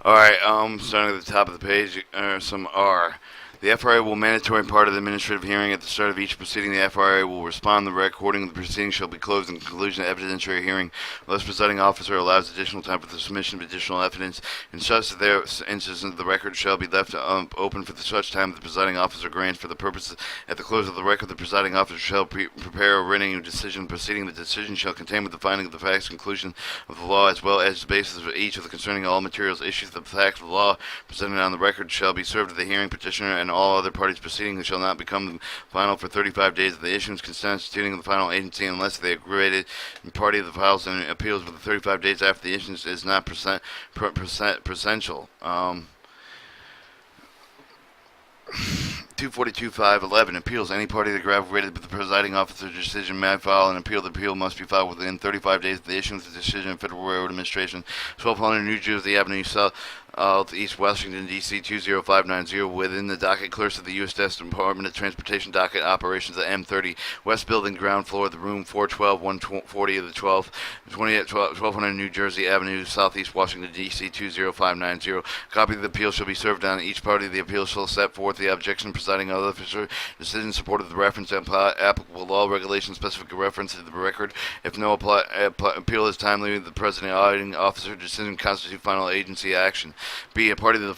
Alright, starting at the top of the page, some R. The FRA will mandatory part of the administrative hearing. At the start of each proceeding, the FRA will respond. The recording of the proceeding shall be closed in conclusion of evidentiary hearing, unless presiding officer allows additional time for the submission of additional evidence. In such instances, the record shall be left open for such time that the presiding officer grants for the purposes. At the close of the record, the presiding officer shall prepare a written decision proceeding. The decision shall contain with the finding of the facts, conclusion of the law, as well as the basis of each of the concerning all materials, issues, the facts of the law presented on the record shall be served to the hearing petitioner and all other parties proceeding shall not become final for 35 days of the issuance constituting the final agency unless the aggravated party of the files and appeals within 35 days after the issuance is not presential. 242.5.11 appeals. Any party that aggravated with the presiding officer's decision may file an appeal. The appeal must be filed within 35 days of the issuance of the decision of Federal Railroad Administration, 1200 New Jersey Avenue South. East Washington, D.C. 20590, within the docket clerks of the U.S. Department of Transportation docket operations at M30, West Building, ground floor, the room 412, 140 of the 1200 New Jersey Avenue, Southeast Washington, D.C. 20590. Copy of the appeal shall be served on each party. The appeal shall set forth the objection presiding officer, decision in support of the reference to applicable law, regulations, specific reference to the record. If no appeal is timely, the presiding officer decision constitutes final agency action. B. A party may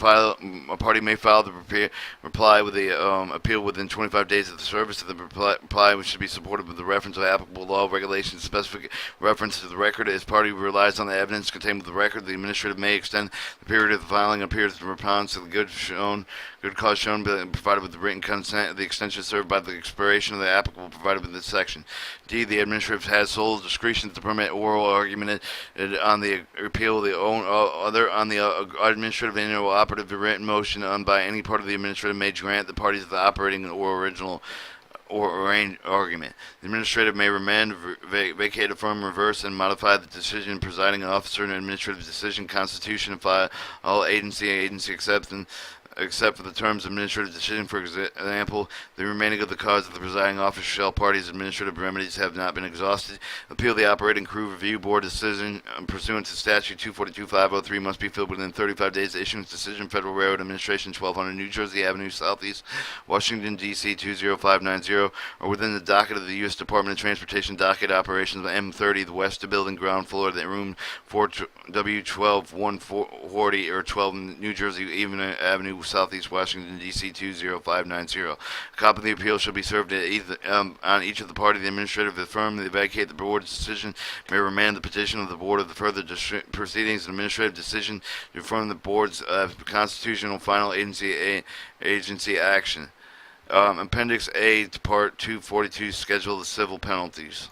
file the reply with the appeal within 25 days of the service of the reply, which should be supported with the reference of applicable law, regulations, specific reference to the record. As party relies on the evidence contained with the record, the administrative may extend the period of the filing appears to response to the good cause shown, provided with the written consent. The extension served by the expiration of the applicable provided with this section. D. The administrative has sole discretion to permit oral argument on the appeal. The other on the administrative and operative written motion on by any part of the administrative may grant the parties of the operating or original or arranged argument. The administrative may remand, vacate, affirm, reverse, and modify the decision presiding officer and administrative decision, constitution, and file all agency except for the terms of administrative decision. For example, the remaining of the cause of the presiding officer shall parties' administrative remedies have not been exhausted. Appeal the operating crew review board decision pursuant to statute 242.503 must be filled within 35 days of issuance decision. Federal Railroad Administration, 1200 New Jersey Avenue, Southeast Washington, D.C. 20590, or within the docket of the U.S. Department of Transportation docket operations of M30, the West Building, ground floor, the room 4W12 140 or 12 New Jersey Avenue, Southeast Washington, D.C. 20590. A copy of the appeal shall be served on each of the party. The administrative of the firm may vacate the board's decision, may remand the petition of the board of the further proceedings. An administrative decision to affirm the board's constitutional final agency action. Appendix A to Part 242, Schedule of Civil Penalties.